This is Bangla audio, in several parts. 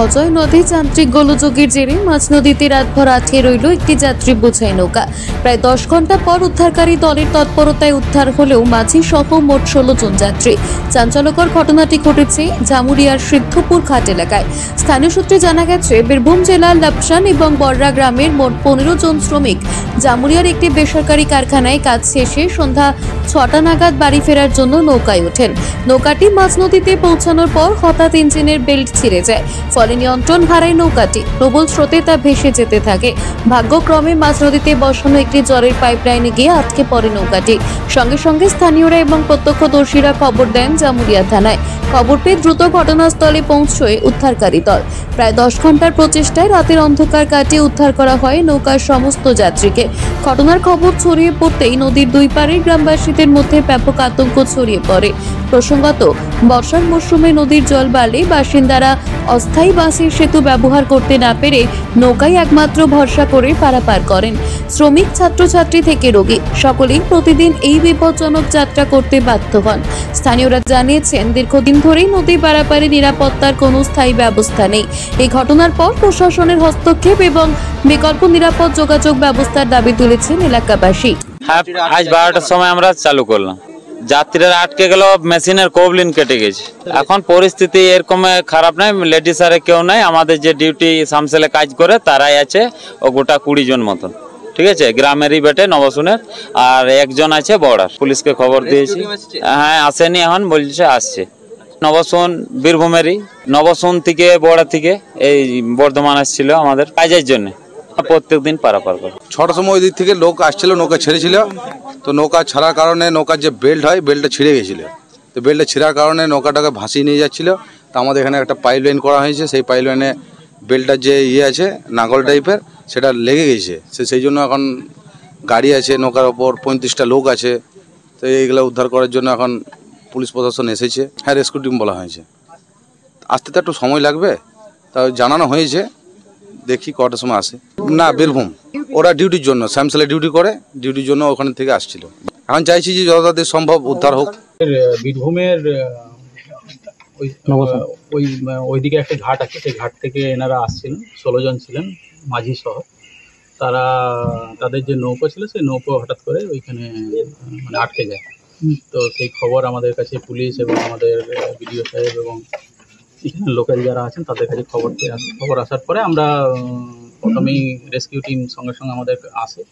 অজয় নদী যান্ত্রিক গোলযোগের জেরে মাঝ নদীতে রাতভর আটকে রইল একটি যাত্রী বোঝাই নৌকা। প্রায় 10 ঘন্টা পর উদ্ধারকারী দলের তৎপরতায় উদ্ধার হলেও মাঝি সহ মোট 16 জন যাত্রী। চাঞ্চল্যকর ঘটনাটি ঘটেছে জামুরিয়ার সিদ্ধপুর ঘাট এলাকায়। স্থানীয় সূত্রে জানা গেছে, বীরভূম জেলার লাপসান এবং বড়রা গ্রামের মোট 15 জন শ্রমিক জামুরিয়ার একটি বেসরকারি কারখানায় কাজ শেষে সন্ধ্যা 6টা নাগাদ বাড়ি ফেরার জন্য নৌকায় ওঠেন। নৌকাটি মাঝ নদীতে পৌঁছানোর পর হঠাৎ ইঞ্জিনের বেল্ট ছিঁড়ে যায়, ফলে নিয়ন্ত্রণ হারায় নৌকাটি। প্রবল স্রোতে তা ভেসে যেতে থাকে। ভাগ্যক্রমে মাঝ নদীতে বসানো একটি জলের পাইপলাইনে গিয়ে আটকে পড়ে নৌকাটি। সঙ্গে সঙ্গে স্থানীয়রা এবং প্রত্যক্ষদর্শীরা খবর দেন জামুরিয়া থানায়। খবর পেয়ে দ্রুত ঘটনাস্থলে পৌঁছয় উদ্ধারকারী দল। প্রায় 10 ঘন্টার প্রচেষ্টায় রাতের অন্ধকার কাটিয়ে উদ্ধার করা হয় নৌকার সমস্ত যাত্রীকে। ঘটনার খবর ছড়িয়ে পড়তেই নদীর দুই পাড়ের গ্রামবাসীদের মধ্যে ব্যাপক আতঙ্ক ছড়িয়ে পড়ে। প্রসঙ্গত, বর্ষার মরশুমে নদীর জল বাড়লে বাসিন্দারা অস্থায়ী বাঁশের সেতু ব্যবহার করতে না পেরে নৌকায় একমাত্র ভরসা করে পারাপার করেন। শ্রমিক, ছাত্রছাত্রী থেকে রোগী সকলেই প্রতিদিন এই বিপজ্জনক যাত্রা করতে বাধ্য হন। স্থানীয়রা জানিয়েছেন, দীর্ঘদিন ধরেই নদী পারাপারে নিরাপত্তার কোনো স্থায়ী ব্যবস্থা নেই। এই ঘটনার পর প্রশাসনের হস্তক্ষেপ এবং বিকল্প নিরাপদ যোগাযোগ ব্যবস্থার দাবি তুলেছেন এলাকাবাসী। আজ 12টার সময় আমরা চালু করলাম। যাত্রীরা আটকে গেল, মেশিনের কবলিন কেটে গেছে। এখন পরিস্থিতি এরকম খারাপ নাই, লেডিস আর কেউ নাই। আমাদের যে ডিউটি সামসেলে কাজ করে তারাই আছে, ও গোটা 20 জন মতন, ঠিক আছে, গ্রামেরই বেটে নবসুনের, আর একজন আছে বর্ডার। পুলিশকে খবর দিয়েছি, হ্যাঁ আসেনি, এখন বলছে আসছে। নবসুন বীরভূমেরই, নবসুন থেকে বর্ডার থেকে এই বর্ধমান আসছিল আমাদের কাজের জন্য। প্রত্যেক দিন পারাপার করে 6টার সময় ওই দিক থেকে লোক আসছিল, নৌকা ছেড়েছিল। তো নৌকা ছাড়ার কারণে নৌকার যে বেল্ট হয়, বেল্টটা ছিঁড়ে গেছিল। তো বেল্টটা ছিঁড়ার কারণে নৌকাটাকে ভাসিয়ে নিয়ে যাচ্ছিল। তো আমাদের এখানে একটা পাইপ লাইন করা হয়েছে, সেই পাইপ লাইনে বেল্টটার যে আছে নাগল টাইপের, সেটা লেগে গেছে। সেই জন্য এখন গাড়ি আছে নৌকার ওপর, 35টা লোক আছে। তো এইগুলো উদ্ধার করার জন্য এখন পুলিশ প্রশাসন এসেছে। হ্যাঁ, রেস্কিউ টিম বলা হয়েছে। আসতে তো একটু সময় লাগবে, তাও জানানো হয়েছে, দেখি কটার সময় আসে। না, বীরভূম, ওরা ডিউটির জন্য স্যামসেলে ডিউটি করে, ডিউটির জন্য ওখানে থেকে আসছিল। এখন চাইছি যে যত তাড়াতাড়ি সম্ভব উদ্ধার হোক। বীরভূমের ওইদিকে একটা ঘাট আছে, সেই ঘাট থেকে এনারা আসছিলেন, 16 জন ছিলেন মাঝি সহ। তারা তাদের যে নৌকো ছিল, সেই নৌকো হঠাৎ করে ওইখানে মানে আটকে যায়। তো সেই খবর আমাদের কাছে পুলিশ এবং আমাদের বিডিও সাহেব এবং এখানে লোকাল যারা আছেন তাদের কাছে খবর আসার পরে আমরা প্রথমেই রেস্কিউ টিম সঙ্গে সঙ্গে আমাদের আসে।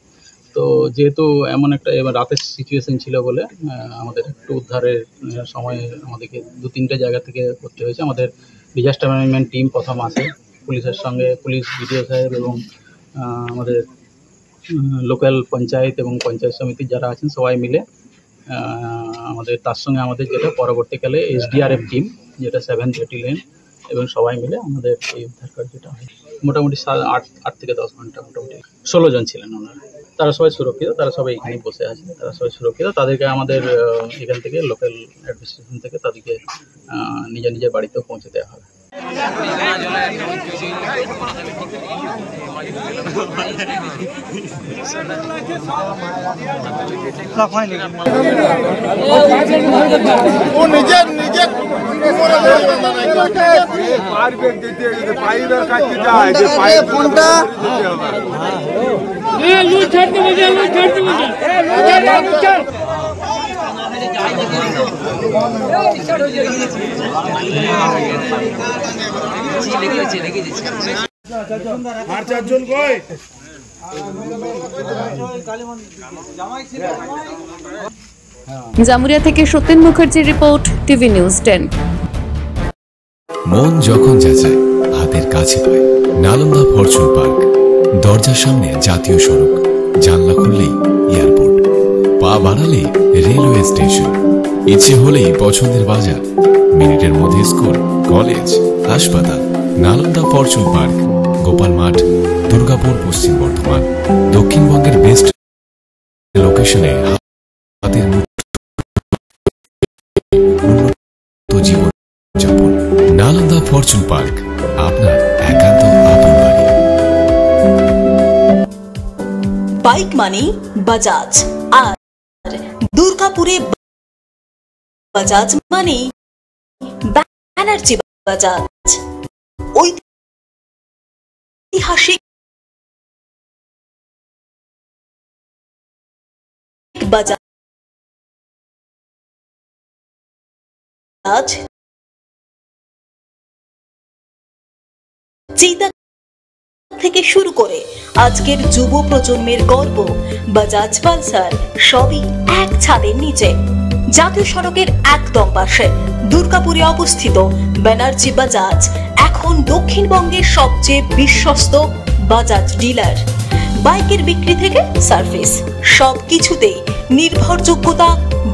তো যেহেতু এমন একটা রাতের সিচুয়েশন ছিল বলে আমাদের একটু উদ্ধারের সময় আমাদেরকে 2-3টে জায়গা থেকে করতে হয়েছে। আমাদের ডিজাস্টার ম্যানেজমেন্ট টিম প্রথম আসে, পুলিশের সঙ্গে পুলিশ, বিডিও সাহেব এবং আমাদের লোকাল পঞ্চায়েত এবং পঞ্চায়েত সমিতির যারা আছেন সবাই মিলে আমাদের তার সঙ্গে আমাদের যেটা পরবর্তীকালে SDRF টিম, যেটা 7th ব্যাটালিয়ন, এবং সবাই মিলে আমাদের এই উদ্ধার কার্যটা হয়। মোটামুটি 8 থেকে 10 ঘন্টা মোটামুটি 16 জন ছিলেন ওনারা। তারা সবাই সুরক্ষিত, তারা সবাই এখানে বসে আছে, তারা সবাই সুরক্ষিত। তাদেরকে আমাদের এখান থেকে লোকাল অ্যাডমিনিস্ট্রেশন থেকে তাদেরকে নিজের বাড়িতেও পৌঁছে দেওয়া হবে। জামুরিয়া থেকে সত্যেন মুখার্জির রিপোর্ট, টিভি নিউজ 10। মন যখন যাচায় হাতের কাছে পায় নালন্দা ফরচুন পার্ক। দরজার সামনে জাতীয় সড়ক, জানলা খুললেই এয়ারপোর্ট, পা বাড়ালেই রেলওয়ে স্টেশন, ইচ্ছে হলেই পছন্দের বাজার, মিনিটের মধ্যে স্কুল, কলেজ, হাসপাতাল। নালন্দা ফরচুন পার্ক, গোপাল মাঠ, দুর্গাপুর, পশ্চিম বর্ধমান। দক্ষিণবঙ্গের বেস্ট লোকেশনে হাতের জীবন যাপন। নালন্দা ফরচুন পার্ক, আপনার একান্ত আপন বাড়ি। বাইক মানে বাজাজ, আর দুর্গাপুরে বাজাজ মানে ব্যানার্জি বাজাজ। ঐতিহাসিক বাজাজ চিতা থেকে শুরু করে আজকের যুব প্রজন্মের গর্ব বাজাজ পালসার সবই এক ছাদের নিচে। জাতীয় সড়কের একদম পাশে দুর্গাপুরে অবস্থিত ব্যানার্জি বাজাজ এখন দক্ষিণবঙ্গের সবচেয়ে বিশ্বস্ত বাজাজ ডিলার। বাইকের বিক্রি থেকে সার্ভিস সবকিছুতেই নির্ভরযোগ্যতা,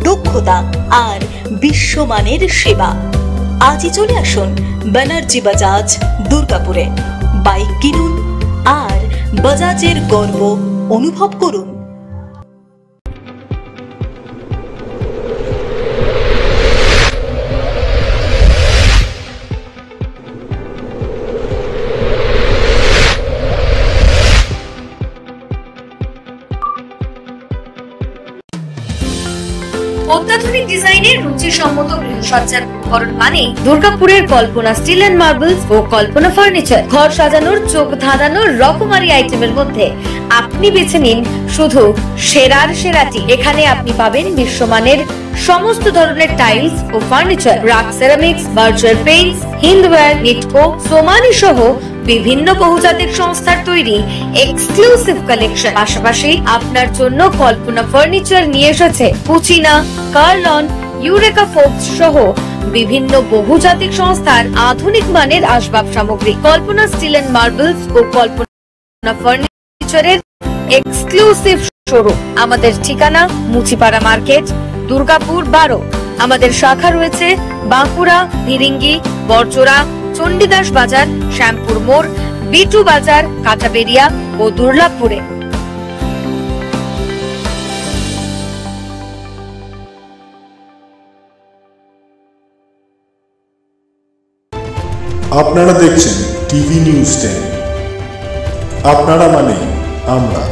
দক্ষতা আর বিশ্বমানের সেবা। আজই চলে আসুন ব্যানার্জি বাজাজ দুর্গাপুরে। বাইক কিনুন আর বাজাজের গর্ব অনুভব করুন। অত্যাধুনিক ডিজাইনের রুচিসম্মত গৃহসজ্জার উপকরণ মানে দুর্গাপুরের কল্পনা স্টিল এন্ড মার্বেলস ও কল্পনা ফার্নিচার। ঘর সাজানোর, চোখ ধাঁধানোর রকমারি আইটেমের মধ্যে আপনি বেছে নিন শুধু সেরার সেরাটি। এখানে আপনি পাবেন বিশ্বমানের সমস্ত ধরনের টাইলস ও furniture, RAK ceramics, Berger paints, Hindware, Nitco, Somany সহ বিভিন্ন বহুজাতিক সংস্থার তৈরি এক্সক্লুসিভ কালেকশন। পাশাপাশি আপনার জন্য কল্পনা ফার্নিচার নিয়ে এসেছে কুচিনা, কার্লন, ইউরেকা ফোর্বস সহ বিভিন্ন বহুজাতিক সংস্থার আধুনিক মানের আসবাব সামগ্রী। কল্পনা স্টিল এন্ড মার্বেলস ও কল্পনা ফার্নিচারের এক্সক্লুসিভ শোরুম। আমাদের ঠিকানা মুচিপাড়া মার্কেট, দুর্গাপুর 12। আমাদের শাখা রয়েছে বাঁকুড়া, ভিরিঙ্গি, বড়জোড়া, চণ্ডীদাস বাজার, শ্যামপুর মোড়, বিটু বাজার, কাঁটাবেরিয়া ও দুর্লাভপুরে। আপনারা দেখছেন টিভি নিউজ 10। আপনারা মানে আমরা।